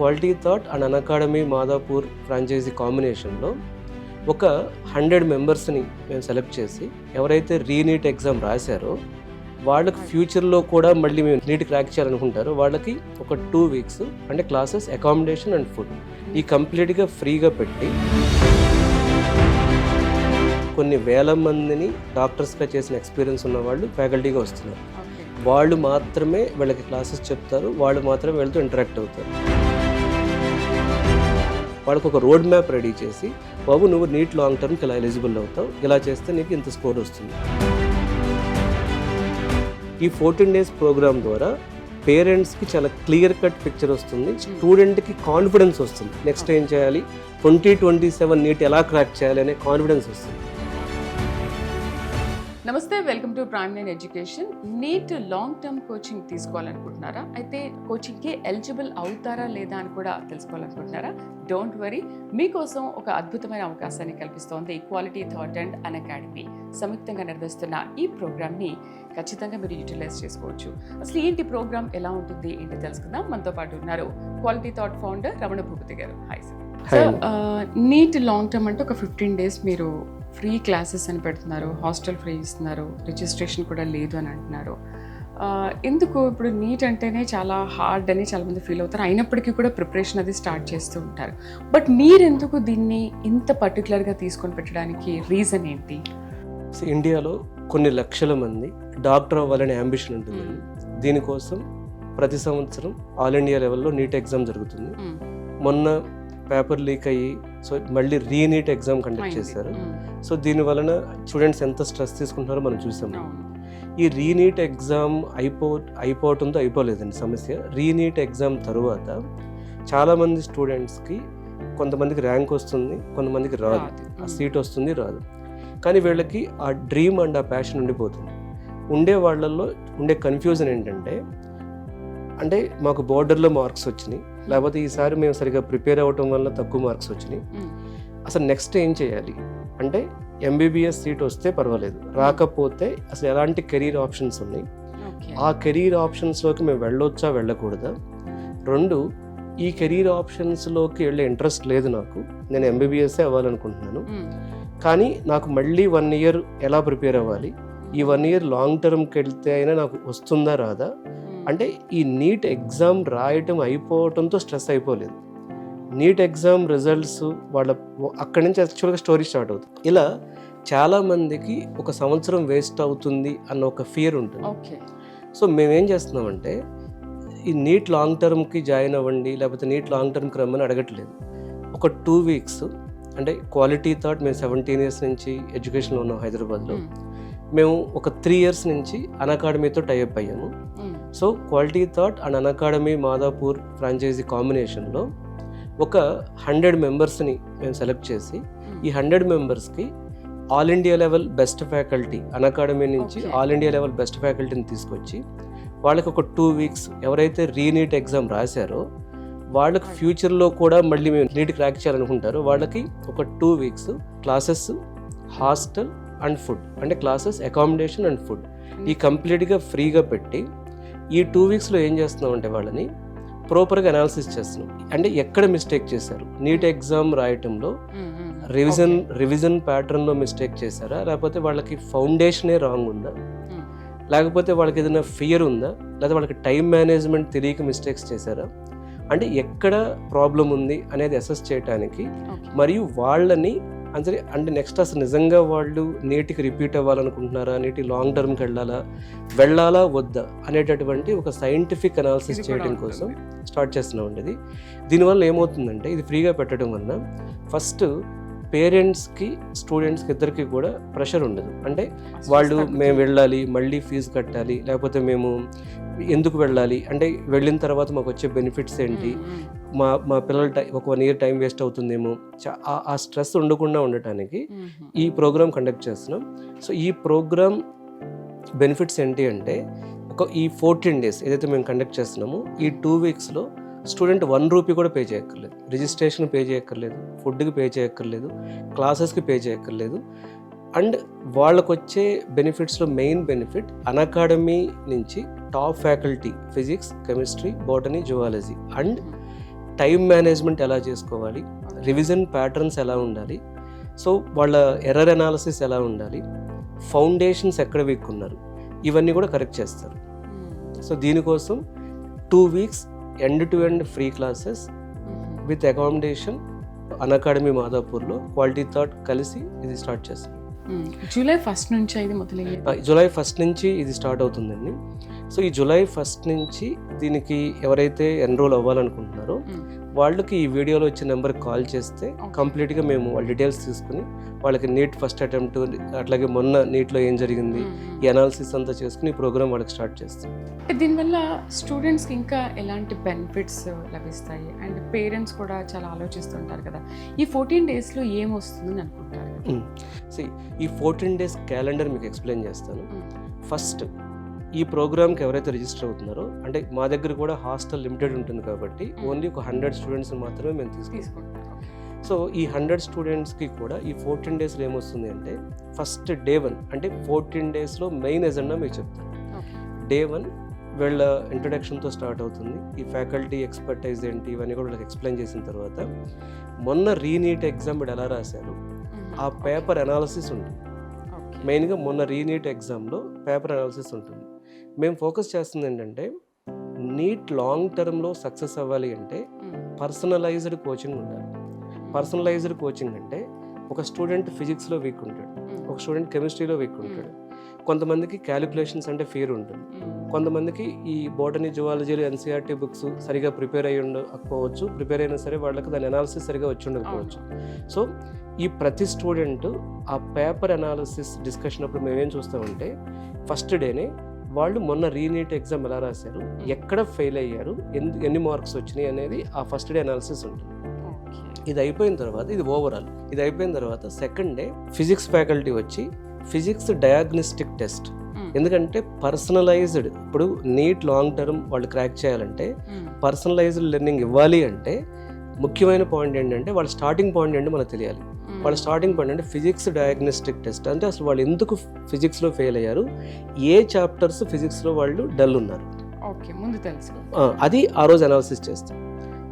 Quality thought and Unacademy Madhapur franchisee కాంబినేషన్లో ఒక 100 మెంబర్స్ని మేము సెలెక్ట్ చేసి ఎవరైతే రీనీట్ ఎగ్జామ్ రాశారో వాళ్ళకి ఫ్యూచర్లో కూడా మళ్ళీ మేము నీట్ క్రాక్ చేయాలనుకుంటారో వాళ్ళకి ఒక 2 వీక్స్ అంటే క్లాసెస్, అకామిడేషన్ అండ్ ఫుడ్ ఈ కంప్లీట్గా ఫ్రీగా పెట్టి కొన్ని వేల మందిని డాక్టర్స్గా చేసిన ఎక్స్పీరియన్స్ ఉన్న వాళ్ళు ఫ్యాకల్టీగా వస్తున్నారు. వాళ్ళు మాత్రమే వీళ్ళకి క్లాసెస్ చెప్తారు, వాళ్ళు మాత్రమే వీళ్ళతో ఇంటరాక్ట్ అవుతారు. వాళ్ళకు ఒక రోడ్ మ్యాప్ రెడీ చేసి, బాబు నువ్వు నీట్ లాంగ్ టర్మ్కి ఇలా ఎలిజిబుల్ అవుతావు, ఇలా చేస్తే నీకు ఇంత స్కోర్ వస్తుంది. ఈ 14 days ప్రోగ్రామ్ ద్వారా పేరెంట్స్కి చాలా క్లియర్ కట్ పిక్చర్ వస్తుంది, స్టూడెంట్కి కాన్ఫిడెన్స్ వస్తుంది. నెక్స్ట్ ఏం చేయాలి, 2027 నీట్ ఎలా క్రాక్ చేయాలి అనే కాన్ఫిడెన్స్ వస్తుంది. నమస్తే, welcome to Prime Line Education. NEET long term coaching తీసుకోవాలనుకుంటున్నారా? అయితే కోచింగ్కి ఎలిజిబుల్ అవుతారా లేదా అని కూడా తెలుసుకోవాలనుకుంటున్నారా? డోంట్ వరీ, మీకోసం ఒక అద్భుతమైన అవకాశాన్ని కల్పిస్తోంది ఈక్వాలిటీ థాట్ అండ్ అన్అకాడమీ సంయుక్తంగా నిర్వహిస్తున్న ఈ ప్రోగ్రామ్ని ఖచ్చితంగా మీరు యూటిలైజ్ చేసుకోవచ్చు. అసలు ఏంటి ప్రోగ్రామ్, ఎలా ఉంటుంది ఏంటి తెలుసుకుందాం. మనతో పాటు ఉన్నారు Quality Thought founder Ramana Bhupathi garu. Hi sir. NEET long term అంటే ఒక 15 days మీరు ఫ్రీ క్లాసెస్ అని పెడుతున్నారు, హాస్టల్ ఫ్రీ ఇస్తున్నారు, రిజిస్ట్రేషన్ కూడా లేదు అని అంటున్నారు. ఎందుకు ఇప్పుడు నీట్ అంటేనే చాలా హార్డ్ అని చాలామంది ఫీల్ అవుతారు, అయినప్పటికీ కూడా ప్రిపరేషన్ అది స్టార్ట్ చేస్తూ ఉంటారు. బట్ మీరు ఎందుకు దీన్ని ఇంత పర్టికులర్గా తీసుకొని పెట్టడానికి రీజన్ ఏంటి? ఇండియాలో కొన్ని లక్షల మంది డాక్టర్ అవ్వాలనే అంబిషన్ ఉంటుంది. దీనికోసం ప్రతి సంవత్సరం ఆల్ ఇండియా లెవెల్లో నీట్ ఎగ్జామ్ జరుగుతుంది. మొన్న పేపర్ లీక్ అయ్యి సో మళ్ళీ రీనీట్ ఎగ్జామ్ కండక్ట్ చేశారు. సో దీని వలన స్టూడెంట్స్ ఎంత స్ట్రెస్ తీసుకుంటున్నారో మనం చూసాము. ఈ రీనీట్ ఎగ్జామ్ అయిపోవటంతో అయిపోలేదండి సమస్య. రీనీట్ ఎగ్జామ్ తరువాత చాలామంది స్టూడెంట్స్కి కొంతమందికి ర్యాంక్ వస్తుంది, కొంతమందికి రాదు, ఆ సీట్ వస్తుంది రాదు. కానీ వీళ్ళకి ఆ డ్రీమ్ అండ్ ఆ ప్యాషన్ ఉండిపోతుంది. ఉండే వాళ్ళల్లో ఉండే కన్ఫ్యూజన్ ఏంటంటే, అంటే మాకు బోర్డర్లో మార్క్స్ వచ్చినాయి, లేకపోతే ఈసారి మేము సరిగ్గా ప్రిపేర్ అవ్వటం వల్ల తక్కువ మార్క్స్ వచ్చినాయి, అసలు నెక్స్ట్ ఏం చేయాలి అంటే MBBS సీట్ వస్తే పర్వాలేదు, రాకపోతే అసలు ఎలాంటి కెరీర్ ఆప్షన్స్ ఉన్నాయి, ఆ కెరీర్ ఆప్షన్స్లోకి మేము వెళ్ళొచ్చా వెళ్ళకూడదా, 2 ఈ కెరీర్ ఆప్షన్స్లోకి వెళ్ళే ఇంట్రెస్ట్ లేదు నాకు, నేను MBBS అవ్వాలనుకుంటున్నాను, కానీ నాకు మళ్ళీ 1 year ఎలా ప్రిపేర్ అవ్వాలి, ఈ 1 year లాంగ్ టర్మ్కి వెళ్తే అయినా నాకు వస్తుందా రాదా. అంటే ఈ నీట్ ఎగ్జామ్ రాయటం అయిపోవటంతో స్ట్రెస్ అయిపోలేదు. నీట్ ఎగ్జామ్ రిజల్ట్స్ వాళ్ళ అక్కడి నుంచి యాక్చువల్గా స్టోరీ స్టార్ట్ అవుతుంది. ఇలా చాలామందికి ఒక సంవత్సరం వేస్ట్ అవుతుంది అన్న ఒక ఫియర్ ఉంటుంది. సో మేమేం చేస్తున్నామంటే, ఈ నీట్ లాంగ్ టర్మ్కి జాయిన్ అవ్వండి లేకపోతే నీట్ లాంగ్ టర్మ్కి రమ్మని అడగట్లేదు. ఒక 2 weeks అంటే క్వాలిటీ థాట్ మేము 17 years నుంచి ఎడ్యుకేషన్లో ఉన్నాం హైదరాబాద్లో. మేము ఒక 3 years నుంచి అన్అకాడమీతో టైఅప్ అయ్యాము. So quality thought and Unacademy Madhapur franchisee కాంబినేషన్లో ఒక 100 మెంబర్స్ని మేము సెలెక్ట్ చేసి ఈ 100 మెంబర్స్కి all India level best faculty, Unacademy నుంచి ఆల్ ఇండియా లెవెల్ బెస్ట్ ఫ్యాకల్టీని తీసుకొచ్చి వాళ్ళకి ఒక 2 weeks ఎవరైతే రీనీట్ ఎగ్జామ్ రాశారో వాళ్ళకి ఫ్యూచర్లో కూడా మళ్ళీ మేము నీట్ క్రాక్ చేయాలనుకుంటారో వాళ్ళకి ఒక 2 weeks classes, hostel and food అంటే క్లాసెస్, అకామిడేషన్ అండ్ ఫుడ్ ఈ కంప్లీట్గా ఫ్రీగా పెట్టి ఈ 2 weeksలో ఏం చేస్తున్నామంటే వాళ్ళని ప్రాపర్గా అనాలిసిస్ చేస్తున్నాం. అంటే ఎక్కడ మిస్టేక్ చేశారు, నీట్ ఎగ్జామ్ రాయటంలో రివిజన్ ప్యాటర్న్లో మిస్టేక్ చేశారా, లేకపోతే వాళ్ళకి ఫౌండేషనే రాంగ్ ఉందా, లేకపోతే వాళ్ళకి ఏదైనా ఫియర్ ఉందా, లేదా వాళ్ళకి టైం మేనేజ్మెంట్ తెలియక మిస్టేక్స్ చేశారా, అంటే ఎక్కడ ప్రాబ్లం ఉంది అనేది అసెస్ చేయడానికి, మరియు వాళ్ళని అంటే నెక్స్ట్ అసలు నిజంగా వాళ్ళు నీటికి రిపీట్ అవ్వాలనుకుంటున్నారా, నీటి లాంగ్ టర్మ్కి వెళ్ళాలా వద్దా అనేటటువంటి ఒక సైంటిఫిక్ అనాలిసిస్ చేయడం కోసం స్టార్ట్ చేస్తున్నామండి. ఇది దీనివల్ల ఏమవుతుందంటే, ఇది ఫ్రీగా పెట్టడం వల్ల ఫస్ట్ పేరెంట్స్కి స్టూడెంట్స్కి ఇద్దరికి కూడా ప్రెషర్ ఉండదు. అంటే వాళ్ళు మేము వెళ్ళాలి, మళ్ళీ ఫీజు కట్టాలి, లేకపోతే మేము ఎందుకు వెళ్ళాలి, అంటే వెళ్ళిన తర్వాత మాకు వచ్చే బెనిఫిట్స్ ఏంటి, మా పిల్లల ఒక 1 year టైం వేస్ట్ అవుతుందేమో, ఆ స్ట్రెస్ ఉండకుండా ఉండటానికి ఈ ప్రోగ్రామ్ కండక్ట్ చేస్తున్నాం. సో ఈ ప్రోగ్రామ్ బెనిఫిట్స్ ఏంటి అంటే, ఈ 14 days ఏదైతే మేము కండక్ట్ చేస్తున్నామో ఈ 2 weeksలో స్టూడెంట్ 1 rupee కూడా పే చేయక్కర్లేదు, రిజిస్ట్రేషన్ పే చేయక్కర్లేదు, ఫుడ్కి పే చేయక్కర్లేదు, క్లాసెస్కి పే చేయక్కర్లేదు. అండ్ వాళ్ళకు వచ్చే బెనిఫిట్స్లో మెయిన్ బెనిఫిట్ అన్అకాడమీ నుంచి top faculty physics, chemistry, botany, zoology and time management ఎలా చేసుకోవాలి, రివిజన్ ప్యాటర్న్స్ ఎలా ఉండాలి, సో వాళ్ళ ఎర్రర్ అనాలిసిస్ ఎలా ఉండాలి, ఫౌండేషన్స్ ఎక్కడ వీక్ ఉన్నారు, ఇవన్నీ కూడా కరెక్ట్ చేస్తారు. సో దీనికోసం 2 weeks end to end free classes with accommodation Unacademy మాదాపూర్లో క్వాలిటీ థాట్ కలిసి ఇది స్టార్ట్ చేస్తాం. జూలై 1st నుంచి ఇది మొదలయ్యేది. జూలై 1st నుంచి ఇది స్టార్ట్ అవుతుందండి. సో ఈ జూలై 1st నుంచి దీనికి ఎవరైతే ఎన్రోల్ అవ్వాలనుకుంటున్నారో వాళ్ళకి ఈ వీడియోలో ఇచ్చిన నెంబర్కి కాల్ చేస్తే కంప్లీట్గా మేము వాళ్ళ డీటెయిల్స్ తీసుకుని వాళ్ళకి నీట్ ఫస్ట్ అటెంప్ట్, అట్లాగే మొన్న నీట్లో ఏం జరిగింది, ఈ అనాలిసిస్ అంతా చేసుకుని ఈ ప్రోగ్రామ్ వాళ్ళకి స్టార్ట్ చేస్తాం. దీనివల్ల స్టూడెంట్స్కి ఇంకా ఎలాంటి బెనిఫిట్స్ లభిస్తాయి? అండ్ పేరెంట్స్ కూడా చాలా ఆలోచిస్తుంటారు కదా, ఈ 14 daysలో ఏమొస్తుందని అనుకుంటారు? ఈ 14 days క్యాలెండర్ మీకు ఎక్స్ప్లెయిన్ చేస్తాను. ఫస్ట్ ఈ ప్రోగ్రామ్కి ఎవరైతే రిజిస్టర్ అవుతున్నారో, అంటే మా దగ్గర కూడా హాస్టల్ లిమిటెడ్ ఉంటుంది కాబట్టి ఓన్లీ ఒక 100 స్టూడెంట్స్ మాత్రమే మేము తీసుకుంటాం. సో ఈ 100 స్టూడెంట్స్కి కూడా ఈ 14 daysలో ఏమొస్తుంది అంటే, ఫస్ట్ డే 1 అంటే 14 daysలో మెయిన్ ఎజెండా మీకు చెప్తాను. డే 1 వీళ్ళ ఇంట్రడక్షన్తో స్టార్ట్ అవుతుంది. ఈ ఫ్యాకల్టీ ఎక్స్పర్టైజ్ ఏంటి ఇవన్నీ కూడా వీళ్ళకి ఎక్స్ప్లెయిన్ చేసిన తర్వాత మొన్న రీనీట్ ఎగ్జామ్ వీళ్ళు ఎలా రాశారు ఆ పేపర్ అనాలిసిస్ ఉంటుంది. మెయిన్గా మొన్న రీనీట్ ఎగ్జామ్లో పేపర్ అనాలిసిస్ ఉంటుంది. మేము ఫోకస్ చేస్తుంది ఏంటంటే, నీట్ లాంగ్ టర్మ్లో సక్సెస్ అవ్వాలి అంటే పర్సనలైజ్డ్ కోచింగ్ ఉండాలి. పర్సనలైజ్డ్ కోచింగ్ అంటే ఒక స్టూడెంట్ ఫిజిక్స్లో వీక్ ఉంటాడు, ఒక స్టూడెంట్ కెమిస్ట్రీలో వీక్ ఉంటాడు, కొంతమందికి క్యాలిక్యులేషన్స్ అంటే ఫియర్ ఉంటుంది, కొంతమందికి ఈ బోటనీ జువాలజీలు ఎన్సీఆర్టీ బుక్స్ సరిగా ప్రిపేర్ అయ్యి ఉండకపోవచ్చు, ప్రిపేర్ అయినా సరే వాళ్ళకి దాని అనాలిసిస్ సరిగా వచ్చి ఉండకపోవచ్చు. సో ఈ ప్రతి స్టూడెంట్ ఆ పేపర్ అనాలిసిస్ డిస్కషన్ అప్పుడు మేమేం చూస్తామంటే, ఫస్ట్ డేనే వాళ్ళు మొన్న రీనీట్ ఎగ్జామ్ ఎలా రాశారు, ఎక్కడ ఫెయిల్ అయ్యారు, ఎన్ని మార్క్స్ వచ్చినాయి అనేది ఆ ఫస్ట్ డే అనాలిసిస్ ఉంటుంది. ఇది అయిపోయిన తర్వాత, ఇది ఓవరాల్, ఇది అయిపోయిన తర్వాత సెకండ్ డే ఫిజిక్స్ ఫ్యాకల్టీ వచ్చి ఫిజిక్స్ డయాగ్నోస్టిక్ టెస్ట్. ఎందుకంటే పర్సనలైజ్డ్, ఇప్పుడు నీట్ లాంగ్ టర్మ్ వాళ్ళు క్రాక్ చేయాలంటే పర్సనలైజ్డ్ లెర్నింగ్ ఇవ్వాలి అంటే ముఖ్యమైన పాయింట్ ఏంటంటే వాళ్ళ స్టార్టింగ్ పాయింట్ ఏంటి మనకు తెలియాలి. వాళ్ళ స్టార్టింగ్ పాయింట్ అంటే ఫిజిక్స్ డయాగ్నోస్టిక్ టెస్ట్. అంటే అసలు వాళ్ళు ఎందుకు ఫిజిక్స్లో ఫెయిల్ అయ్యారు, ఏ చాప్టర్స్ ఫిజిక్స్లో వాళ్ళు డల్ ఉన్నారు, అది ఆ రోజు అనాలిసిస్ చేస్తాం.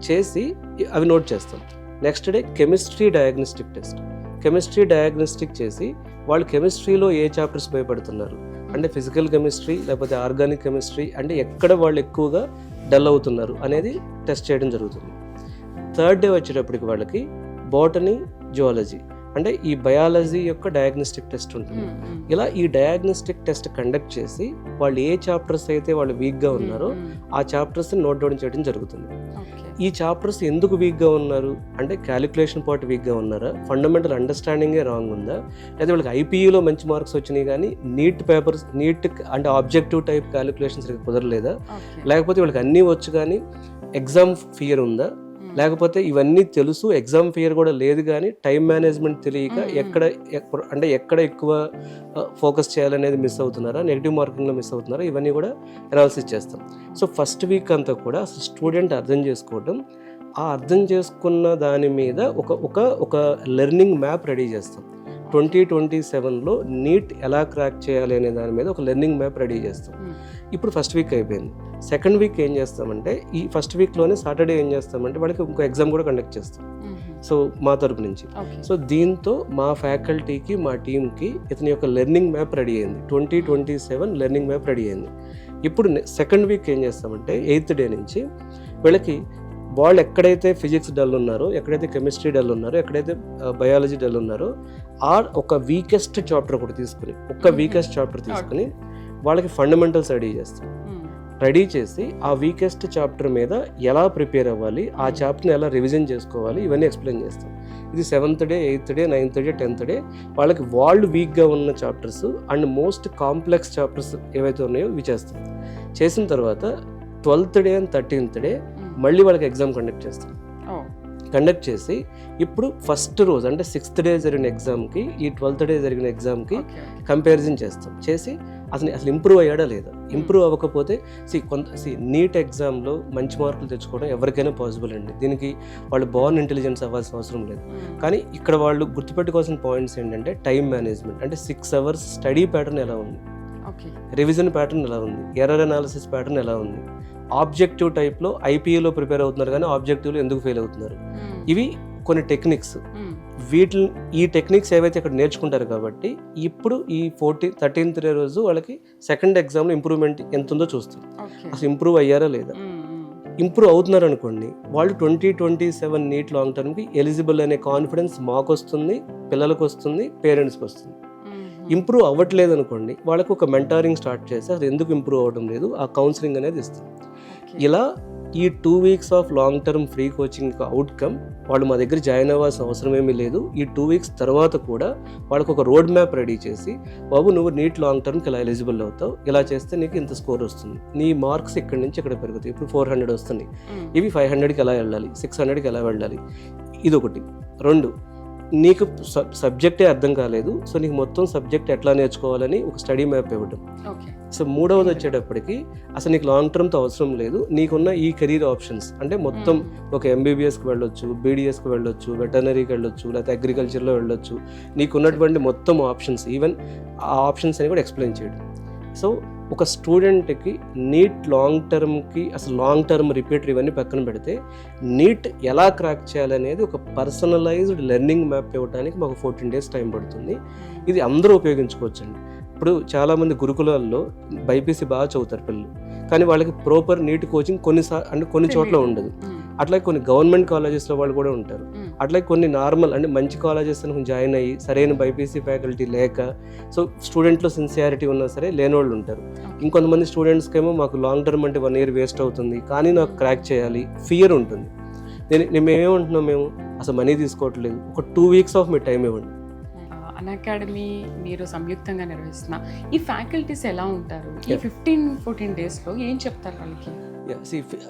చేసి అవి నోట్ చేస్తాం. Next day chemistry diagnostic test. Chemistry diagnostic చేసి వాళ్ళు కెమిస్ట్రీలో ఏ చాప్టర్స్ భయపడుతున్నారు, అంటే ఫిజికల్ కెమిస్ట్రీ లేకపోతే ఆర్గానిక్ కెమిస్ట్రీ, అంటే ఎక్కడ వాళ్ళు ఎక్కువగా డల్ అవుతున్నారు అనేది టెస్ట్ చేయడం జరుగుతుంది. థర్డ్ డే వచ్చేటప్పటికి వాళ్ళకి బోటనీ జువాలజీ, అంటే ఈ బయాలజీ యొక్క డయాగ్నోస్టిక్ టెస్ట్ ఉంటుంది. ఇలా ఈ డయాగ్నోస్టిక్ టెస్ట్ కండక్ట్ చేసి వాళ్ళు ఏ చాప్టర్స్ అయితే వాళ్ళు వీక్గా ఉన్నారో ఆ చాప్టర్స్ని నోట్ డౌన్ చేయడం జరుగుతుంది. ఈ చాప్టర్స్ ఎందుకు వీక్గా ఉన్నారు అంటే, క్యాలిక్యులేషన్ పార్ట్ వీక్గా ఉన్నారా, ఫండమెంటల్ అండర్స్టాండింగే రాంగ్ ఉందా, లేదా వాళ్ళకి ఐపీఈలో మంచి మార్క్స్ వచ్చినాయి కానీ నీట్ పేపర్స్, నీట్ అంటే ఆబ్జెక్టివ్ టైప్ క్యాలిక్యులేషన్స్ కుదరలేదా, లేకపోతే వాళ్ళకి అన్నీ వచ్చు కానీ ఎగ్జామ్ ఫియర్ ఉందా, లేకపోతే ఇవన్నీ తెలుసు ఎగ్జామ్ ఫియర్ కూడా లేదు కానీ టైం మేనేజ్మెంట్ తెలియక ఎక్కడ ఎక్కువ ఫోకస్ చేయాలనేది మిస్ అవుతున్నారా, నెగిటివ్ మార్కింగ్లో మిస్ అవుతున్నారా, ఇవన్నీ కూడా అనాలిసిస్ చేస్తాం. సో ఫస్ట్ వీక్ అంతా కూడా స్టూడెంట్ అర్థం చేసుకోవడం, ఆ అర్థం చేసుకున్న దాని మీద ఒక లెర్నింగ్ మ్యాప్ రెడీ చేస్తాం. 2027లో నీట్ ఎలా క్రాక్ చేయాలి అనే దాని మీద ఒక లెర్నింగ్ మ్యాప్ రెడీ చేస్తాం. ఇప్పుడు ఫస్ట్ వీక్ అయిపోయింది. సెకండ్ వీక్ ఏం చేస్తామంటే, ఈ ఫస్ట్ వీక్లోనే సాటర్డే ఏం చేస్తామంటే వాళ్ళకి ఇంకో ఎగ్జామ్ కూడా కండక్ట్ చేస్తాం. సో మా తరపు నుంచి. సో దీంతో మా ఫ్యాకల్టీకి, మా టీంకి ఇతని యొక్క లెర్నింగ్ మ్యాప్ రెడీ అయింది. 2027 లెర్నింగ్ మ్యాప్ రెడీ అయింది. ఇప్పుడు సెకండ్ వీక్ ఏం చేస్తామంటే 8th డే నుంచి వీళ్ళకి వాళ్ళు ఎక్కడైతే ఫిజిక్స్ డల్ ఉన్నారో, ఎక్కడైతే కెమిస్ట్రీ డల్ ఉన్నారో, ఎక్కడైతే బయాలజీ డల్ ఉన్నారో, ఆ ఒక వీకెస్ట్ చాప్టర్ ఒకటి తీసుకుని, వీకెస్ట్ చాప్టర్ తీసుకుని వాళ్ళకి ఫండమెంటల్స్ రెడీ చేస్తాం. రెడీ చేసి ఆ వీకెస్ట్ చాప్టర్ మీద ఎలా ప్రిపేర్ అవ్వాలి, ఆ చాప్టర్ని ఎలా రివిజన్ చేసుకోవాలి, ఇవన్నీ ఎక్స్ప్లెయిన్ చేస్తాం. ఇది 7th day, 8th day, 9th day, 10th day వాళ్ళకి వాళ్ళు వీక్గా ఉన్న chapters and most complex chapters ఏవైతే ఉన్నాయో ఇవి చేస్తాం. చేసిన తర్వాత 12th day and 13th day మళ్ళీ వాళ్ళకి ఎగ్జామ్ కండక్ట్ చేస్తాం. కండక్ట్ చేసి ఇప్పుడు ఫస్ట్ రోజు అంటే 6th డే జరిగిన ఎగ్జామ్కి ఈ 12th డే జరిగిన ఎగ్జామ్కి కంపారిజన్ చేస్తాం. చేసి అసలు ఇంప్రూవ్ అయ్యాడా లేదా, ఇంప్రూవ్ అవ్వకపోతే నీట్ ఎగ్జామ్లో మంచి మార్కులు తెచ్చుకోవడం ఎవరికైనా పాసిబుల్ అండి. దీనికి వాళ్ళు బోర్న్ ఇంటెలిజెన్స్ అవ్వాల్సిన అవసరం లేదు. కానీ ఇక్కడ వాళ్ళు గుర్తుపెట్టుకోవాల్సిన పాయింట్స్ ఏంటంటే టైం మేనేజ్మెంట్, అంటే 6 hours స్టడీ ప్యాటర్న్ ఎలా ఉంది, రివిజన్ ప్యాటర్న్ ఎలా ఉంది, ఎర్రర్ అనాలిసిస్ ప్యాటర్న్ ఎలా ఉంది, ఆబ్జెక్టివ్ టైప్లో ఐపీఏలో ప్రిపేర్ అవుతున్నారు కానీ ఆబ్జెక్టివ్లో ఎందుకు ఫెయిల్ అవుతున్నారు. ఇవి కొన్ని టెక్నిక్స్. ఈ టెక్నిక్స్ ఏవైతే ఇక్కడ నేర్చుకుంటారు కాబట్టి ఇప్పుడు ఈ 13th రోజు వాళ్ళకి సెకండ్ ఎగ్జామ్లో ఇంప్రూవ్మెంట్ ఎంత ఉందో చూస్తాం. అసలు ఇంప్రూవ్ అయ్యారా లేదా. ఇంప్రూవ్ అవుతున్నారు అనుకోండి, వాళ్ళు 2027 నీట్ లాంగ్ టర్మ్కి ఎలిజిబుల్ అనే కాన్ఫిడెన్స్ మాకు వస్తుంది, పిల్లలకు వస్తుంది, పేరెంట్స్కి వస్తుంది. ఇంప్రూవ్ అవ్వట్లేదు అనుకోండి, వాళ్ళకు ఒక మెంటారింగ్ స్టార్ట్ చేసి అది ఎందుకు ఇంప్రూవ్ అవ్వడం లేదు ఆ కౌన్సిలింగ్ అనేది ఇస్తుంది. ఇలా ఈ 2 weeks of long term free coaching outcome వాళ్ళు మా దగ్గర జాయిన్ అవ్వాల్సిన అవసరం ఏమీ లేదు. ఈ 2 weeks తర్వాత కూడా వాళ్ళకు ఒక రోడ్ మ్యాప్ రెడీ చేసి, బాబు నువ్వు నీట్ లాంగ్ టర్మ్కి ఇలా ఎలిజిబుల్ అవుతావు, ఇలా చేస్తే నీకు ఇంత స్కోర్ వస్తుంది, నీ మార్క్స్ ఇక్కడి నుంచి ఇక్కడ పెరుగుతాయి, ఇప్పుడు 400 వస్తున్నాయి, ఇవి 500కి ఎలా వెళ్ళాలి, 600కి ఎలా వెళ్ళాలి. ఇదొకటి. 2, నీకు సబ్జెక్టే అర్థం కాలేదు, సో నీకు మొత్తం సబ్జెక్ట్ ఎట్లా నేర్చుకోవాలని ఒక స్టడీ మ్యాప్ ఇవ్వడం. సో 3వది వచ్చేటప్పటికి అసలు నీకు లాంగ్ టర్మ్తో అవసరం లేదు, నీకున్న ఈ కెరీర్ ఆప్షన్స్ అంటే మొత్తం ఒక ఎంబీబీఎస్కి వెళ్ళొచ్చు, బీడీఎస్కి వెళ్ళొచ్చు, వెటర్నరీకి వెళ్ళొచ్చు, లేకపోతే అగ్రికల్చర్లో వెళ్ళొచ్చు, నీకున్నటువంటి మొత్తం ఆప్షన్స్, ఈవెన్ ఆ ఆప్షన్స్ అని కూడా ఎక్స్ప్లెయిన్ చేయడం. సో ఒక స్టూడెంట్కి నీట్ లాంగ్ టర్మ్కి అసలు లాంగ్ టర్మ్ రిపీటర్ ఇవన్నీ పక్కన పెడితే నీట్ ఎలా క్రాక్ చేయాలనేది ఒక పర్సనలైజ్డ్ లెర్నింగ్ మ్యాప్ ఇవ్వడానికి మాకు 14 days టైం పడుతుంది. ఇది అందరూ ఉపయోగించుకోవచ్చండి. ఇప్పుడు చాలామంది గురుకులాల్లో బైపీసీ బాగా చదువుతారు పిల్లలు, కానీ వాళ్ళకి ప్రాపర్ నీట్ కోచింగ్ కొన్ని చోట్ల ఉండదు. అట్లాగే కొన్ని గవర్నమెంట్ కాలేజెస్లో వాళ్ళు కూడా ఉంటారు. అట్లాగే కొన్ని నార్మల్ అంటే మంచి కాలేజెస్ జాయిన్ అయ్యి సరైన బైపీసీ ఫ్యాకల్టీ లేక, సో స్టూడెంట్లో సిన్సియారిటీ ఉన్నా సరే లేని వాళ్ళు ఉంటారు. ఇంకొంతమంది స్టూడెంట్స్కి ఏమో మాకు లాంగ్ టర్మ్ అంటే 1 year వేస్ట్ అవుతుంది, కానీ నాకు క్రాక్ చేయాలి, ఫియర్ ఉంటుంది. మేమేమంటున్నాం, మేము అసలు మనీ తీసుకోవట్లేదు, ఒక 2 weeks ఆఫ్ మీ టైం ఇవ్వండి. అకాడమీ మీరు సంయుక్తంగా నిర్వహిస్తున్న ఈ ఫ్యాకల్టీస్ ఎలా ఉంటారు? ఈ 15-14 daysలో ఏం చెప్తారు వాళ్ళకి?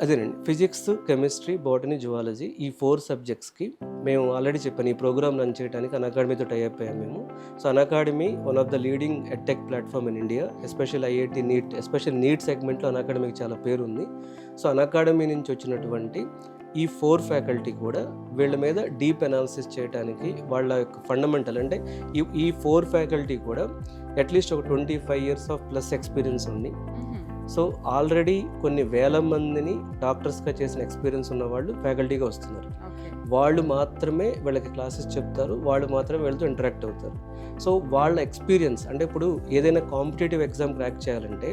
అదేనండి, ఫిజిక్స్, కెమిస్ట్రీ, బాటనీ, జువాలజీ ఈ 4 subjectsకి మేము ఆల్రెడీ చెప్పాను, ఈ ప్రోగ్రామ్ రన్ చేయడానికి అన్అకాడమీతో టైఅప్ అయ్యాము మేము. So Unacademy one of the leading edtech platform in India, special IIT NEET, special NEET సెగ్మెంట్లో అన్అకాడమీకి చాలా పేరు ఉంది. సో అన్అకాడమీ నుంచి వచ్చినటువంటి ఈ 4 ఫ్యాకల్టీ కూడా వీళ్ళ మీద డీప్ అనాలిసిస్ చేయడానికి వాళ్ళ యొక్క ఫండమెంటల్ అంటే ఈ 4 ఫ్యాకల్టీ కూడా అట్లీస్ట్ ఒక 25 years ఆఫ్ ప్లస్ ఎక్స్పీరియన్స్ ఉంది. సో ఆల్రెడీ కొన్ని వేల మందిని డాక్టర్స్గా చేసిన ఎక్స్పీరియన్స్ ఉన్న వాళ్ళు ఫ్యాకల్టీగా వస్తున్నారు. వాళ్ళు మాత్రమే వీళ్ళకి క్లాసెస్ చెప్తారు, వాళ్ళు మాత్రమే వీళ్ళతో ఇంటరాక్ట్ అవుతారు. సో వాళ్ళ ఎక్స్పీరియన్స్ అంటే ఇప్పుడు ఏదైనా కాంపిటేటివ్ ఎగ్జామ్ క్రాక్ చేయాలంటే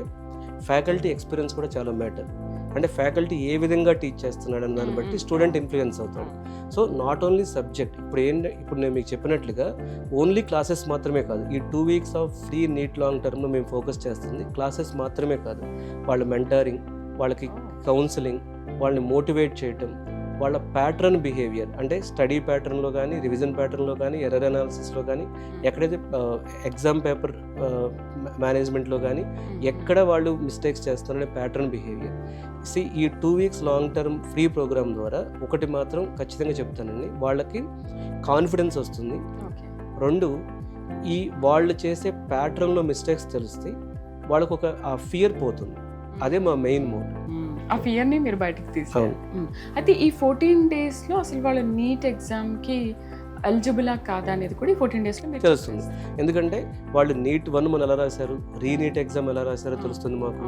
ఫ్యాకల్టీ ఎక్స్పీరియన్స్ కూడా చాలా మ్యాటర్. అంటే ఫ్యాకల్టీ ఏ విధంగా టీచ్ చేస్తున్నాడు అని దాన్ని బట్టి స్టూడెంట్ ఇన్ఫ్లుయెన్స్ అవుతాడు. సో నాట్ ఓన్లీ సబ్జెక్ట్, ఇప్పుడు నేను మీకు చెప్పినట్లుగా ఓన్లీ క్లాసెస్ మాత్రమే కాదు, ఈ 2 weeks of free NEET long టర్మ్లో మేము ఫోకస్ చేస్తుంది క్లాసెస్ మాత్రమే కాదు, వాళ్ళ మెంటారింగ్, వాళ్ళకి కౌన్సిలింగ్, వాళ్ళని మోటివేట్ చేయటం, వాళ్ళ ప్యాటర్న్ బిహేవియర్ అంటే స్టడీ ప్యాటర్న్లో కానీ, రివిజన్ ప్యాటర్న్లో కానీ, ఎర్రర్ అనాలిసిస్లో కానీ, ఎక్కడైతే ఎగ్జామ్ పేపర్ మేనేజ్మెంట్లో కానీ ఎక్కడ వాళ్ళు మిస్టేక్స్ చేస్తున్నారనే ప్యాటర్న్ బిహేవియర్. ఈ 2 weeks long term free programme ద్వారా ఒకటి మాత్రం ఖచ్చితంగా చెప్తానండి, వాళ్ళకి కాన్ఫిడెన్స్ వస్తుంది. 2, ఈ వాళ్ళు చేసే ప్యాటర్న్లో మిస్టేక్స్ తెలుస్తాయి, వాళ్ళకు ఒక ఆ ఫియర్ పోతుంది. అదే మా మెయిన్ మోడ్. ఆ ఫియర్ని మీరు బయటకు తీసుకోవాలి. అయితే ఈ 14 daysలో అసలు వాళ్ళ నీట్ ఎగ్జామ్కి ఎలిజిబులా కాదా అనేది కూడా ఈ 14 daysలో మీకు తెలుస్తుంది. ఎందుకంటే వాళ్ళు నీట్ 1 మనం ఎలా రాశారు, రీనీట్ ఎగ్జామ్ ఎలా రాశారో తెలుస్తుంది మాకు.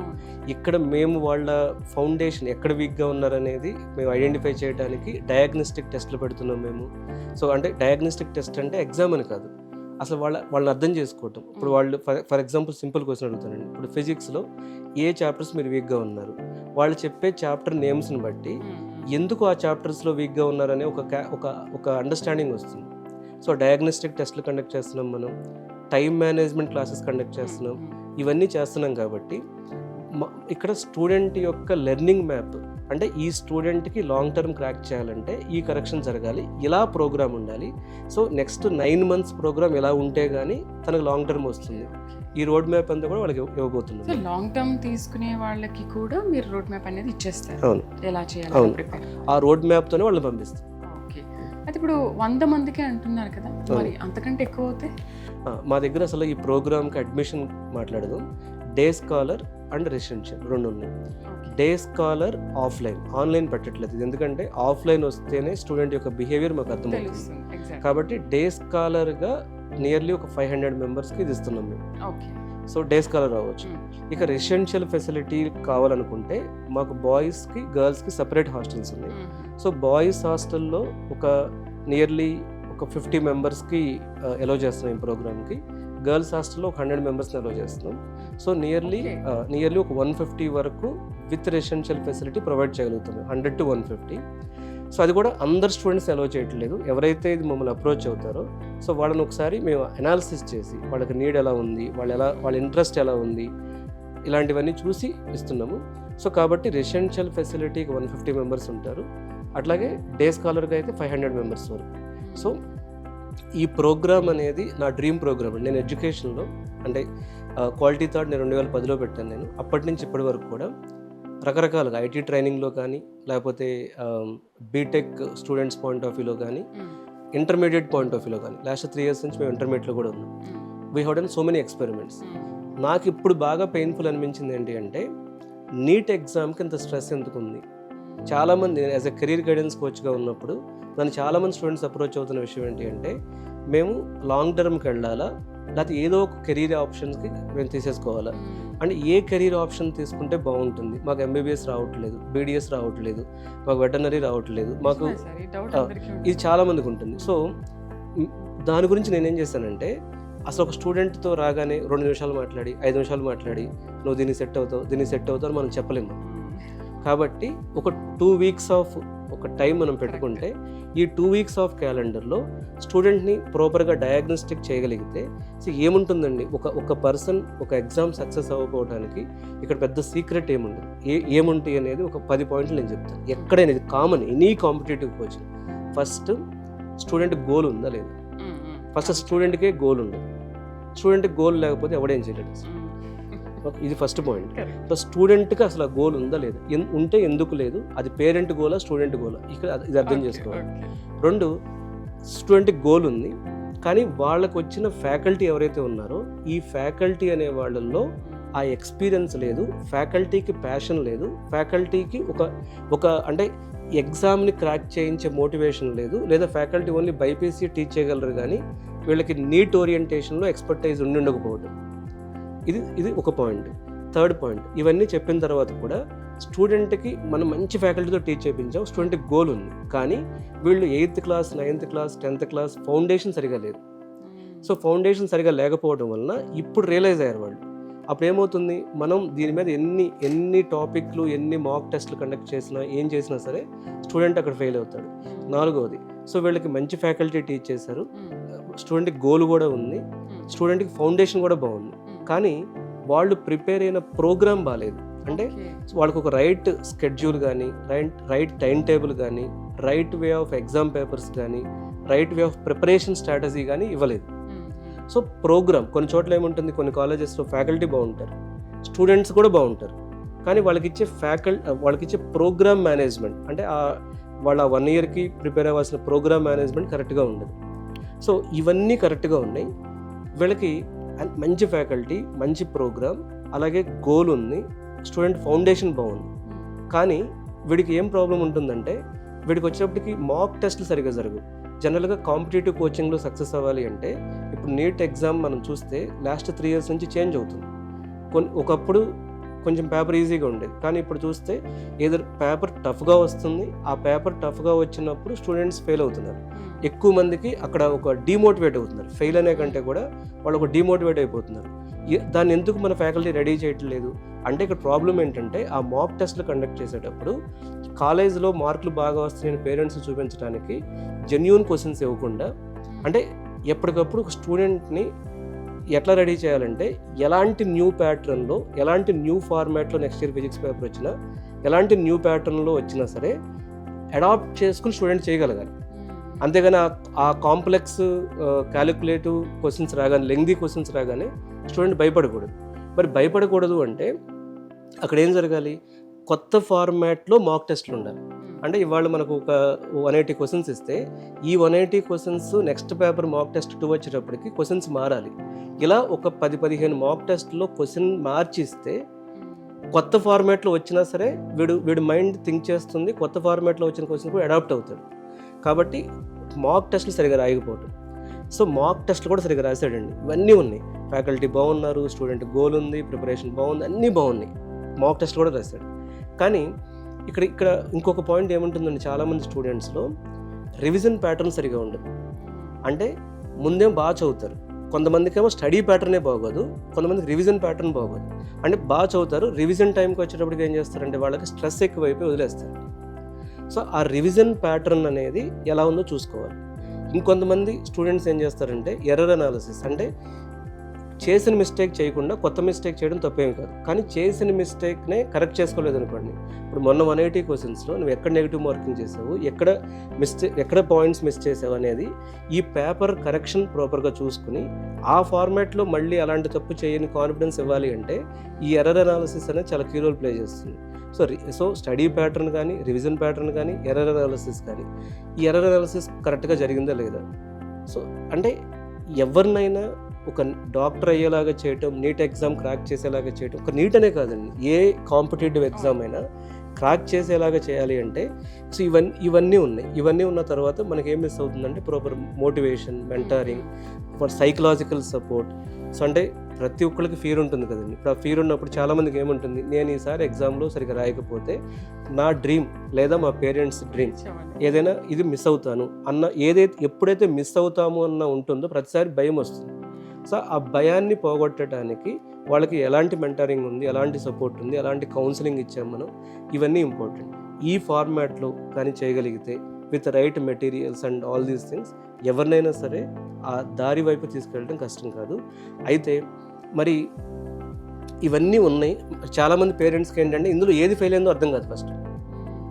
ఇక్కడ మేము వాళ్ళ ఫౌండేషన్ ఎక్కడ వీక్గా ఉన్నారనేది మేము ఐడెంటిఫై చేయడానికి డయాగ్నోస్టిక్ టెస్ట్లు పెడుతున్నాం మేము. సో అంటే డయాగ్నోస్టిక్ టెస్ట్ అంటే ఎగ్జామ్ అని కాదు, అసలు వాళ్ళని అర్థం చేసుకోవటం. ఇప్పుడు వాళ్ళు ఫర్ ఎగ్జాంపుల్ సింపుల్ క్వశ్చన్ అడుగుతానండి, ఇప్పుడు ఫిజిక్స్లో ఏ చాప్టర్స్ మీరు వీక్గా ఉన్నారు, వాళ్ళు చెప్పే చాప్టర్ నేమ్స్ని బట్టి ఎందుకు ఆ చాప్టర్స్లో వీక్గా ఉన్నారనే ఒక అండర్స్టాండింగ్ వస్తుంది. సో డయాగ్నోస్టిక్ టెస్ట్లు కండక్ట్ చేస్తున్నాం, మనం టైం మేనేజ్మెంట్ క్లాసెస్ కండక్ట్ చేస్తున్నాం, ఇవన్నీ చేస్తున్నాం. కాబట్టి ఇక్కడ స్టూడెంట్ యొక్క లెర్నింగ్ మ్యాప్ అంటే ఈ స్టూడెంట్కి లాంగ్ టర్మ్ క్రాక్ చేయాలంటే ఈ కరెక్షన్ జరగాలి, ఇలా ప్రోగ్రామ్ ఉండాలి. సో నెక్స్ట్ 9 months ప్రోగ్రామ్ ఎలా ఉంటే కానీ తనకు లాంగ్ టర్మ్ వస్తుంది. ఈ రోడ్ మ్యాప్ అంతా కూడా వాళ్ళకి ఇవ్వబోతున్నాం. లాంగ్ టర్మ్ తీసుకునే వాళ్ళకి కూడా మీరు రోడ్ మ్యాప్ అనేది ఇచ్చేస్తారు. అవును, ఎలా చేయాలి ఆ రోడ్ మ్యాప్తోనే వాళ్ళని పంపిస్తాం. ఓకే, అయితే ఇప్పుడు 100 మందికే అంటున్నారు కదా, మరి అంతకంటే ఎక్కువ అవుతాయి? మా దగ్గర అసలు ఈ ప్రోగ్రామ్కి అడ్మిషన్ మాట్లాడదాం, డే స్కాలర్ అండ్ రెసిడెన్షియల్ 2 ఉన్నాయి. డే స్కాలర్ ఆఫ్లైన్, ఆన్లైన్ పెట్టట్లేదు, ఎందుకంటే ఆఫ్లైన్ వస్తేనే స్టూడెంట్ యొక్క బిహేవియర్ మాకు అర్థమవుతుంది. కాబట్టి డే స్కాలర్గా నియర్లీ ఒక 500 members ఇది ఇస్తున్నాం మేము. సో డే స్కాలర్ అవ్వచ్చు. ఇక రెసిడెన్షియల్ ఫెసిలిటీ కావాలనుకుంటే మాకు బాయ్స్కి గర్ల్స్కి సపరేట్ హాస్టల్స్ ఉన్నాయి. సో బాయ్స్ హాస్టల్లో ఒక నియర్లీ ఒక 50 మెంబర్స్కి అలో చేస్తున్నాం ఈ ప్రోగ్రామ్కి. గర్ల్స్ హాస్టల్లో ఒక 100 మెంబర్స్ని అలో చేస్తున్నాం. సో నియర్లీ ఒక 150 వరకు విత్ రెసిడెన్షియల్ ఫెసిలిటీ ప్రొవైడ్ చేయగలుగుతున్నాం, 100 to 150. సో అది కూడా అందరు స్టూడెంట్స్ అలో చేయట్లేదు. ఎవరైతే ఇది మమ్మల్ని అప్రోచ్ అవుతారో సో వాళ్ళని ఒకసారి మేము అనాలిసిస్ చేసి వాళ్ళకి నీడ్ ఎలా ఉంది, వాళ్ళ ఇంట్రెస్ట్ ఎలా ఉంది, ఇలాంటివన్నీ చూసి ఇస్తున్నాము. సో కాబట్టి రెసిడెన్షియల్ ఫెసిలిటీకి 150 మెంబర్స్ ఉంటారు. అట్లాగే డే స్కాలర్గా అయితే 500 మెంబర్స్ వరకు. సో ఈ ప్రోగ్రామ్ అనేది నా డ్రీమ్ ప్రోగ్రామ్. నేను ఎడ్యుకేషన్లో అంటే క్వాలిటీ థాట్ నేను 2010లో పెట్టాను. నేను అప్పటి నుంచి ఇప్పటి వరకు కూడా రకరకాలుగా ఐటీ ట్రైనింగ్లో కానీ, లేకపోతే బీటెక్ స్టూడెంట్స్ పాయింట్ ఆఫ్ వ్యూలో కానీ, ఇంటర్మీడియట్ పాయింట్ ఆఫ్ వ్యూలో కానీ, లాస్ట్ 3 years నుంచి మేము ఇంటర్మీడియట్లో కూడా ఉన్నాం. We have done so many experiments. నాకు ఇప్పుడు బాగా పెయిన్ఫుల్ అనిపించింది ఏంటి అంటే నీట్ ఎగ్జామ్కి ఇంత స్ట్రెస్ ఎందుకు ఉంది. చాలామంది యాజ్ ఎ కెరీర్ గైడెన్స్ కోచ్గా ఉన్నప్పుడు నన్ను చాలామంది స్టూడెంట్స్ అప్రోచ్ అవుతున్న విషయం ఏంటి అంటే మేము లాంగ్ టర్మ్కి వెళ్ళాలా, లేకపోతే ఏదో ఒక కెరీర్ ఆప్షన్స్కి మేము తీసేసుకోవాలా, అంటే ఏ కెరీర్ ఆప్షన్ తీసుకుంటే బాగుంటుంది. మాకు ఎంబీబీఎస్ రావట్లేదు, బీడీఎస్ రావట్లేదు, మాకు వెటర్నరీ రావట్లేదు, మాకు ఇది చాలామందికి ఉంటుంది. సో దాని గురించి నేనేం చేశానంటే అసలు ఒక స్టూడెంట్తో రాగానే 2 నిమిషాలు మాట్లాడి 5 నిమిషాలు మాట్లాడి నువ్వు దీన్ని సెట్ అవుతావు మనం చెప్పలేము. కాబట్టి ఒక 2 weeks ఆఫ్ ఒక టైం మనం పెట్టుకుంటే ఈ 2 weeks ఆఫ్ క్యాలెండర్లో స్టూడెంట్ని ప్రాపర్గా డయాగ్నోస్టిక్ చేయగలిగితే సో ఏముంటుందండి, ఒక పర్సన్ ఒక ఎగ్జామ్ సక్సెస్ అవ్వకపోవడానికి ఇక్కడ పెద్ద సీక్రెట్ ఏముండదు. ఏముంటాయి అనేది ఒక 10 పాయింట్లు నేను చెప్తాను. ఎక్కడైనా ఇది common any competitive coaching. First student goal ఉందా లేదా. ఫస్ట్ స్టూడెంట్కే గోల్ ఉండదు. స్టూడెంట్కి గోల్ లేకపోతే ఎవడేం చేయలేడు. ఇది ఫస్ట్ పాయింట్. సో స్టూడెంట్కి అసలు ఆ గోల్ ఉందా లేదా, ఉంటే ఎందుకు లేదు, అది పేరెంట్ గోలా స్టూడెంట్ గోలా, ఇక్కడ ఇది అర్థం చేసుకోవాలి. 2, స్టూడెంట్కి గోల్ ఉంది కానీ వాళ్ళకు వచ్చిన ఫ్యాకల్టీ ఎవరైతే ఉన్నారో ఈ ఫ్యాకల్టీ అనే వాళ్ళల్లో ఆ ఎక్స్పీరియన్స్ లేదు, ఫ్యాకల్టీకి ప్యాషన్ లేదు, ఫ్యాకల్టీకి ఒక అంటే ఎగ్జామ్ని క్రాక్ చేయించే మోటివేషన్ లేదు, లేదా ఫ్యాకల్టీ ఓన్లీ బైపీసీ టీచ్ చేయగలరు కానీ వీళ్ళకి నీట్ ఓరియంటేషన్లో ఎక్స్పర్టైజ్ ఉండకపోవడం. ఇది ఒక పాయింట్. 3rd పాయింట్, ఇవన్నీ చెప్పిన తర్వాత కూడా స్టూడెంట్కి మనం మంచి ఫ్యాకల్టీతో టీచ్ చేయించాం, స్టూడెంట్కి గోల్ ఉంది కానీ వీళ్ళు 8th class 9th class 10th class foundation సరిగా లేదు. సో ఫౌండేషన్ సరిగా లేకపోవడం వలన ఇప్పుడు రియలైజ్ అయ్యారు వాళ్ళు. అప్పుడు ఏమవుతుంది, మనం దీని మీద ఎన్ని టాపిక్లు ఎన్ని మాక్ టెస్ట్లు కండక్ట్ చేసినా ఏం చేసినా సరే స్టూడెంట్ అక్కడ ఫెయిల్ అవుతాడు. 4వది, సో వీళ్ళకి మంచి ఫ్యాకల్టీ టీచ్ చేశారు, స్టూడెంట్కి గోల్ కూడా ఉంది, స్టూడెంట్కి ఫౌండేషన్ కూడా బాగుంది, కానీ వాళ్ళు ప్రిపేర్ అయిన ప్రోగ్రామ్ బాగాలేదు. అంటే వాళ్ళకు ఒక రైట్ స్కెడ్యూల్ కానీ, రైట్ టైం టేబుల్ కానీ, right way of exam papers కానీ, right way of preparation strategy కానీ ఇవ్వలేదు. సో ప్రోగ్రామ్ కొన్ని చోట్ల ఏముంటుంది, కొన్ని కాలేజెస్లో ఫ్యాకల్టీ బాగుంటారు, స్టూడెంట్స్ కూడా బాగుంటారు, కానీ వాళ్ళకిచ్చే ప్రోగ్రామ్ మేనేజ్మెంట్ అంటే వాళ్ళ 1 yearకి ప్రిపేర్ అవ్వాల్సిన ప్రోగ్రామ్ మేనేజ్మెంట్ కరెక్ట్గా ఉండదు. సో ఇవన్నీ కరెక్ట్గా ఉన్నాయి. వీళ్ళకి మంచి ఫ్యాకల్టీ, మంచి ప్రోగ్రామ్, అలాగే గోల్ ఉంది, స్టూడెంట్ ఫౌండేషన్ బాగుంది, కానీ వీడికి ఏం ప్రాబ్లం ఉంటుందంటే వీడికి వచ్చేప్పటికి మాక్ టెస్ట్లు సరిగ్గా జరగవు. జనరల్గా కాంపిటేటివ్ కోచింగ్లో సక్సెస్ అవ్వాలి అంటే ఇప్పుడు నీట్ ఎగ్జామ్ మనం చూస్తే లాస్ట్ 3 years నుంచి చేంజ్ అవుతుంది. ఒకప్పుడు కొంచెం పేపర్ ఈజీగా ఉండేది, కానీ ఇప్పుడు చూస్తే ఏదో పేపర్ టఫ్గా వస్తుంది, ఆ పేపర్ టఫ్గా వచ్చినప్పుడు స్టూడెంట్స్ ఫెయిల్ అవుతున్నారు. ఎక్కువ మందికి అక్కడ ఒక డిమోటివేట్ అవుతున్నారు, ఫెయిల్ అనే కంటే కూడా వాళ్ళు ఒక డిమోటివేట్ అయిపోతున్నారు. దాన్ని ఎందుకు మన ఫ్యాకల్టీ రెడీ చేయట్లేదు అంటే ఇక్కడ ప్రాబ్లం ఏంటంటే ఆ మాక్ టెస్ట్లు కండక్ట్ చేసేటప్పుడు కాలేజ్లో మార్కులు బాగా వస్తున్నాయని పేరెంట్స్ చూపించడానికి జెన్యూన్ క్వశ్చన్స్ ఇవ్వకుండా, అంటే ఎప్పటికప్పుడు ఒక స్టూడెంట్ని ఎట్లా రెడీ చేయాలంటే ఎలాంటి న్యూ ప్యాటర్న్లో, ఎలాంటి న్యూ ఫార్మాట్లో నెక్స్ట్ ఇయర్ ఫిజిక్స్ పేపర్ వచ్చినా, ఎలాంటి న్యూ ప్యాటర్న్లో వచ్చినా సరే అడాప్ట్ చేసుకుని స్టూడెంట్ చేయగలగాలి. అంతేగాని ఆ కాంప్లెక్స్ క్యాలిక్యులేటివ్ క్వశ్చన్స్ రాగానే, లెంగ్దీ క్వశ్చన్స్ రాగానే స్టూడెంట్ భయపడకూడదు. మరి భయపడకూడదు అంటే అక్కడ ఏం జరగాలి, కొత్త ఫార్మాట్లో మాక్ టెస్ట్లు ఉండాలి. అంటే ఇవాళ మనకు ఒక 180 క్వశ్చన్స్ ఇస్తే ఈ 180 questions next paper mock test 2 వచ్చేటప్పటికి క్వశ్చన్స్ మారాలి. ఇలా ఒక 10-15 మాక్ టెస్ట్లో క్వశ్చన్ మార్చిస్తే కొత్త ఫార్మాట్లో వచ్చినా సరే వీడు మైండ్ థింక్ చేస్తుంది, కొత్త ఫార్మాట్లో వచ్చిన క్వశ్చన్ కూడా అడాప్ట్ అవుతాడు. కాబట్టి మాక్ టెస్ట్లు సరిగా రాయకపోవటం. సో మాక్ టెస్ట్లు కూడా సరిగ్గా రాశాడండి. ఇవన్నీ ఉన్నాయి, ఫ్యాకల్టీ బాగున్నారు, స్టూడెంట్ గోల్ ఉంది, ప్రిపరేషన్ బాగుంది, అన్నీ బాగున్నాయి, మాక్ టెస్ట్ కూడా రాశాడు. కానీ ఇక్కడ ఇంకొక పాయింట్ ఏముంటుందండి, చాలామంది స్టూడెంట్స్లో రివిజన్ ప్యాటర్న్ సరిగా ఉండదు. అంటే ముందేం బాగా చదువుతారు, కొంతమందికి ఏమో స్టడీ ప్యాటర్నే బాగోదు, కొంతమందికి రివిజన్ ప్యాటర్న్ బాగోదు. అంటే బాగా చదువుతారు, రివిజన్ టైంకి వచ్చేటప్పటికి ఏం చేస్తారంటే వాళ్ళకి స్ట్రెస్ ఎక్కువైపోయి వదిలేస్తారు. సో ఆ రివిజన్ ప్యాటర్న్ అనేది ఎలా ఉందో చూసుకోవాలి. ఇంకొంతమంది స్టూడెంట్స్ ఏం చేస్తారంటే ఎర్రర్ అనాలిసిస్, అంటే చేసిన మిస్టేక్ చేయకుండా కొత్త మిస్టేక్ చేయడం తప్పేం కాదు, కానీ చేసిన మిస్టేక్నే కరెక్ట్ చేసుకోలేదు అనుకోండి. ఇప్పుడు మొన్న 180 క్వశ్చన్స్లో నువ్వు ఎక్కడ నెగిటివ్ మార్కింగ్ చేసావు, ఎక్కడ పాయింట్స్ మిస్ చేసావు అనేది ఈ పేపర్ కరెక్షన్ ప్రాపర్గా చూసుకుని ఆ ఫార్మాట్లో మళ్ళీ అలాంటి తప్పు చేయని కాన్ఫిడెన్స్ ఇవ్వాలి అంటే ఈ ఎర్రర్ అనాలిసిస్ అనేది చాలా కీ రోల్ ప్లే చేస్తుంది. సో స్టడీ ప్యాటర్న్ కానీ, రివిజన్ ప్యాటర్న్ కానీ, ఎర్రర్ అనాలిసిస్ కానీ, ఈ ఎర్రర్ అనాలిసిస్ కరెక్ట్గా జరిగిందా లేదా. సో అంటే ఎవరినైనా ఒక డాక్టర్ అయ్యేలాగా చేయటం, నీట్ ఎగ్జామ్ క్రాక్ చేసేలాగా చేయటం, ఒక నీట్ అనే కాదండి, ఏ కాంపిటేటివ్ ఎగ్జామ్ అయినా క్రాక్ చేసేలాగా చేయాలి అంటే సో ఇవన్నీ ఉన్నాయి. ఇవన్నీ ఉన్న తర్వాత మనకి ఏం మిస్ అవుతుందంటే proper motivation, mentoring, for psychological support. So అంటే ప్రతి ఒక్కరికి ఫీర్ ఉంటుంది కదండి. ఇప్పుడు ఆ ఫీర్ ఉన్నప్పుడు చాలామందికి ఏముంటుంది, నేను ఈసారి ఎగ్జామ్లో సరిగ్గా రాయకపోతే నా డ్రీమ్ లేదా మా పేరెంట్స్ డ్రీమ్ ఏదైనా ఇది మిస్ అవుతాను అన్న, ఎప్పుడైతే మిస్ అవుతాము అన్న ఉంటుందో ప్రతిసారి భయం వస్తుంది. సో ఆ భయాన్ని పోగొట్టడానికి వాళ్ళకి ఎలాంటి మెంటరింగ్ ఉంది, ఎలాంటి సపోర్ట్ ఉంది, ఎలాంటి కౌన్సిలింగ్ ఇచ్చాం మనం, ఇవన్నీ ఇంపార్టెంట్. ఈ ఫార్మాట్లో కానీ చేయగలిగితే with right materials and all these things ఎవరినైనా సరే ఆ దారి వైపు తీసుకెళ్ళడం కష్టం కాదు. అయితే మరి ఇవన్నీ ఉన్నాయి. చాలామంది పేరెంట్స్కి ఏంటంటే ఇందులో ఏది ఫెయిల్ అయిందో అర్థం కాదు. ఫస్ట్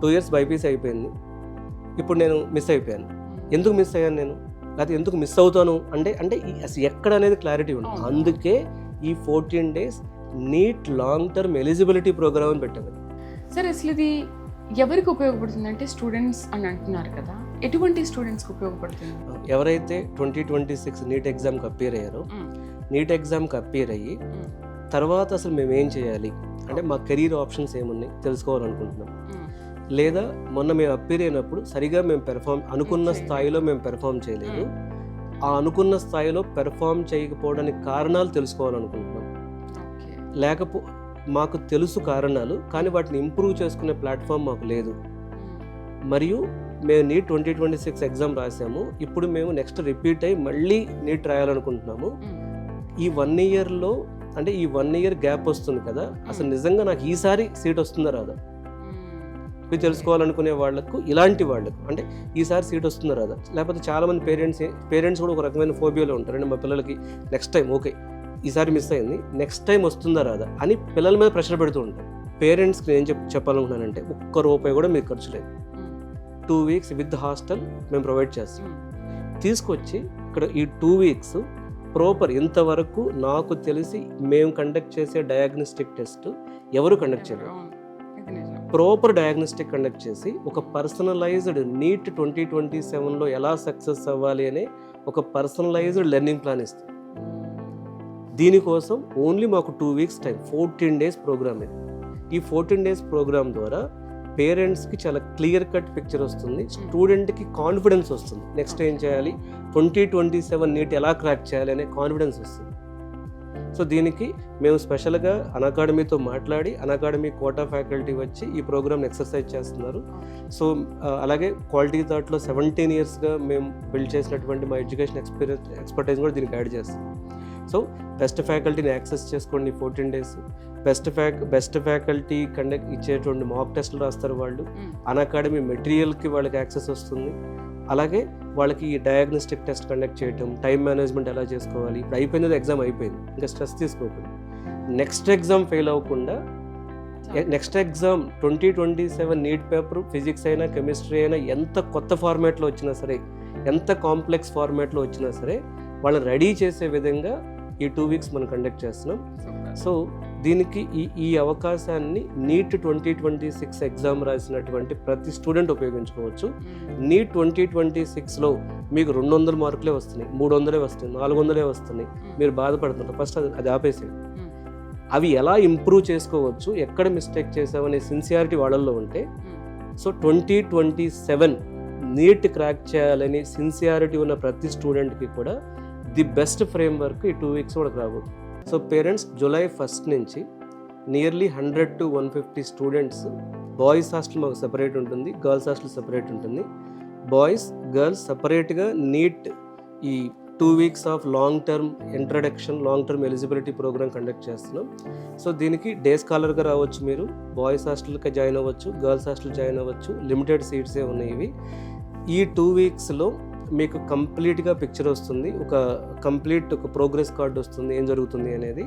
2 years బైపీసీ అయిపోయింది, ఇప్పుడు నేను మిస్ అయిపోయాను, ఎందుకు మిస్ అయ్యాను నేను, లేకపోతే ఎందుకు మిస్ అవుతాను అంటే అసలు ఎక్కడ అనేది క్లారిటీ ఉండదు. అందుకే ఈ 14 days NEET long term eligibility program అని పెట్టారు. సరే, అసలు ఇది ఎవరికి ఉపయోగపడుతుంది అంటే స్టూడెంట్స్ అని అంటున్నారు కదా, ఎటువంటి స్టూడెంట్స్కి ఉపయోగపడుతుంది? ఎవరైతే 2026 నీట్ ఎగ్జామ్కి అపేర్ అయ్యారో, నీట్ ఎగ్జామ్కి అపేర్ అయ్యి తర్వాత అసలు మేము ఏం చేయాలి అంటే మా కెరీర్ ఆప్షన్స్ ఏమున్నాయి తెలుసుకోవాలనుకుంటున్నాం, లేదా మొన్న మేము అపేర్ అయినప్పుడు సరిగా మేము అనుకున్న స్థాయిలో మేము పెర్ఫామ్ చేయలేదు, ఆ అనుకున్న స్థాయిలో పెర్ఫామ్ చేయకపోవడానికి కారణాలు తెలుసుకోవాలనుకుంటున్నాం, మాకు తెలుసు కారణాలు కానీ వాటిని ఇంప్రూవ్ చేసుకునే ప్లాట్ఫామ్ మాకు లేదు, మరియు మేము నీట్ 2026 ఎగ్జామ్ రాసాము, ఇప్పుడు మేము నెక్స్ట్ రిపీట్ అయ్యి మళ్ళీ నీట్ రాయాలనుకుంటున్నాము, ఈ 1 yearలో అంటే ఈ 1 year గ్యాప్ వస్తుంది కదా, అసలు నిజంగా నాకు ఈసారి సీట్ వస్తుందా రాదా ఇది తెలుసుకోవాలనుకునే వాళ్ళకు, ఇలాంటి వాళ్ళకు అంటే ఈసారి సీట్ వస్తుందా రాదా. లేకపోతే చాలామంది పేరెంట్స్ కూడా ఒక రకమైన ఫోబియాలో ఉంటారు, అంటే మా పిల్లలకి నెక్స్ట్ టైం ఓకే ఈసారి మిస్ అయింది, నెక్స్ట్ టైం వస్తుందా రాదా అని పిల్లల మీద ప్రెషర్ పెడుతూ ఉంటారు. పేరెంట్స్కి నేను చెప్పాలనుకున్నానంటే ₹1 కూడా మీకు ఖర్చు లేదు, 2 weeks విత్ హాస్టల్ మేము ప్రొవైడ్ చేస్తాం. తీసుకొచ్చి ఇక్కడ ఈ 2 weeks ప్రాపర్ ఇంతవరకు నాకు తెలిసి మేము కండక్ట్ చేసే డయాగ్నోస్టిక్ టెస్ట్ ఎవరు కండక్ట్ చేయలేదు. ప్రాపర్ డయాగ్నోస్టిక్ కండక్ట్ చేసి ఒక పర్సనలైజ్డ్ నీట్ 2027లో ఎలా సక్సెస్ అవ్వాలి అనే ఒక పర్సనలైజ్డ్ లెర్నింగ్ ప్లాన్ ఇస్తాం. దీనికోసం ఓన్లీ మాకు 2 weeks టైం, 14 days ప్రోగ్రామ్ ఇది. ఈ 14 days ప్రోగ్రామ్ ద్వారా పేరెంట్స్కి చాలా క్లియర్ కట్ పిక్చర్ వస్తుంది, స్టూడెంట్కి కాన్ఫిడెన్స్ వస్తుంది, నెక్స్ట్ ఏం చేయాలి, 2027 నీట్ ఎలా క్రాక్ చేయాలి అనే కాన్ఫిడెన్స్ వస్తుంది. సో దీనికి మేము స్పెషల్గా అన్అకాడమీతో మాట్లాడి అన్అకాడమీ కోటా ఫ్యాకల్టీ వచ్చి ఈ ప్రోగ్రామ్ ఎక్సర్సైజ్ చేస్తున్నారు. సో అలాగే క్వాలిటీ థాట్లో 17 yearsగా మేము బిల్డ్ చేసినటువంటి మా ఎడ్యుకేషన్ ఎక్స్పర్టైజ్ కూడా దీనికి యాడ్ చేస్తాం. సో బెస్ట్ ఫ్యాకల్టీని యాక్సెస్ చేసుకోండి 14 days. బెస్ట్ ఫ్యాకల్టీ కండక్ట్ ఇచ్చేటువంటి మాక్ టెస్ట్లు రాస్తారు వాళ్ళు, అన్అకాడమీ మెటీరియల్కి వాళ్ళకి యాక్సెస్ వస్తుంది, అలాగే వాళ్ళకి ఈ డయాగ్నోస్టిక్ టెస్ట్ కండక్ట్ చేయటం, టైం మేనేజ్మెంట్ ఎలా చేసుకోవాలి. ఇప్పుడు అయిపోయింది, ఎగ్జామ్ అయిపోయింది, ఇంకా స్ట్రెస్ తీసుకోకుండా నెక్స్ట్ ఎగ్జామ్ ఫెయిల్ అవ్వకుండా, next exam 2027 neat paper physics అయినా కెమిస్ట్రీ అయినా ఎంత కొత్త ఫార్మాట్లో వచ్చినా సరే, ఎంత కాంప్లెక్స్ ఫార్మాట్లో వచ్చినా సరే వాళ్ళని రెడీ చేసే విధంగా ఈ 2 weeks మనం కండక్ట్ చేస్తున్నాం. సో దీనికి ఈ అవకాశాన్ని నీట్ 2026 ఎగ్జామ్ రాసినటువంటి ప్రతి స్టూడెంట్ ఉపయోగించుకోవచ్చు. నీట్ 2026లో మీకు 200 మార్కులే వస్తున్నాయి, 300 వస్తున్నాయి, 400 వస్తున్నాయి, మీరు బాధపడుతున్నారు, ఫస్ట్ అది ఆపేసేయండి. అవి ఎలా ఇంప్రూవ్ చేసుకోవచ్చు, ఎక్కడ మిస్టేక్ చేసామనే సిన్సియారిటీ వాళ్ళల్లో ఉంటే, సో 2027 నీట్ క్రాక్ చేయాలని సిన్సియారిటీ ఉన్న ప్రతి స్టూడెంట్కి కూడా ది బెస్ట్ ఫ్రేమ్ వర్క్ ఈ 2 వీక్స్ కూడా రాబోతుంది. సో పేరెంట్స్ జూలై 1st నుంచి nearly 100 to 150 students, boys hostel మాకు సెపరేట్ ఉంటుంది, గర్ల్స్ హాస్టల్ సెపరేట్ ఉంటుంది. బాయ్స్ గర్ల్స్ సపరేట్గా నీట్ ఈ 2 weeks of long term introduction, long term eligibility program conduct చేస్తున్నాం. సో దీనికి డే స్కాలర్గా రావచ్చు, మీరు బాయ్స్ హాస్టల్కి జాయిన్ అవ్వచ్చు, గర్ల్స్ హాస్టల్ జాయిన్ అవ్వచ్చు. లిమిటెడ్ సీట్సే ఉన్నాయి ఇవి. ఈ 2 వీక్స్లో మీకు కంప్లీట్గా పిక్చర్ వస్తుంది, ఒక ప్రోగ్రెస్ కార్డ్ వస్తుంది ఏం జరుగుతుంది అనేది.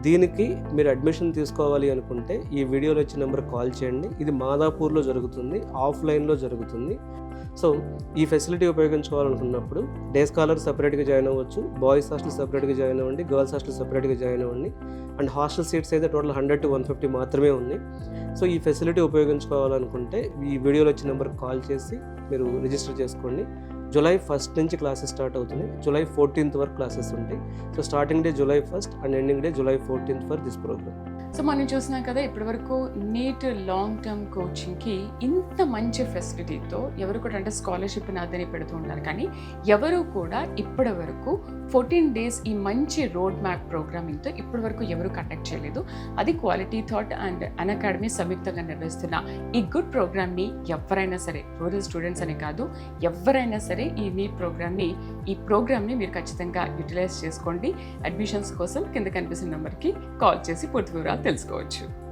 దీనికి మీరు అడ్మిషన్ తీసుకోవాలి అనుకుంటే ఈ వీడియోలో ఇచ్చిన నెంబర్ కాల్ చేయండి. ఇది మాదాపూర్లో జరుగుతుంది, ఆఫ్లైన్లో జరుగుతుంది. సో ఈ ఫెసిలిటీ ఉపయోగించుకోవాలనుకున్నప్పుడు డే స్కాలర్ సపరేట్గా జాయిన్ అవ్వచ్చు, బాయ్స్ హాస్టల్ సపరేట్గా జాయిన్ అవ్వండి, గర్ల్స్ హాస్టల్ సపరేట్గా జాయిన్ అవ్వండి. అండ్ హాస్టల్ సీట్స్ అయితే టోటల్ 100 to 150 మాత్రమే ఉన్నాయి. సో ఈ ఫెసిలిటీ ఉపయోగించుకోవాలనుకుంటే ఈ వీడియోలో వచ్చిన నెంబర్కి కాల్ చేసి మీరు రిజిస్టర్ చేసుకోండి. జూలై 1st నుంచి క్లాసెస్ స్టార్ట్ అవుతున్నాయి, జూలై 14th వరకు క్లాసెస్ ఉంటాయి. So starting day July 1st and ending day July 14th for this program. So మనం చూసినాం కదా ఇప్పటివరకు నీట్ లాంగ్ టర్మ్ కోచింగ్కి ఇంత మంచి ఫెసిలిటీతో ఎవరు కూడా అంటే స్కాలర్షిప్ని అదని పెడుతూ ఉంటారు, కానీ ఎవరు కూడా ఇప్పటి వరకు 14 days ఈ మంచి రోడ్ మ్యాప్ ప్రోగ్రామింగ్తో ఇప్పటి వరకు ఎవరు కండక్ట్ చేయలేదు. అది quality thought and an academy సంయుక్తంగా నిర్వహిస్తున్న ఈ గుడ్ ప్రోగ్రామ్ని ఎవరైనా సరే, రూరల్ స్టూడెంట్స్ అనే కాదు, ఎవరైనా సరే ఈ నీట్ ప్రోగ్రామ్ని మీరు ఖచ్చితంగా యూటిలైజ్ చేసుకోండి. అడ్మిషన్స్ కోసం కింద కనిపిస్తున్న నెంబర్కి కాల్ చేసి పూర్తి వివరాలు తెలుసుకోవచ్చు.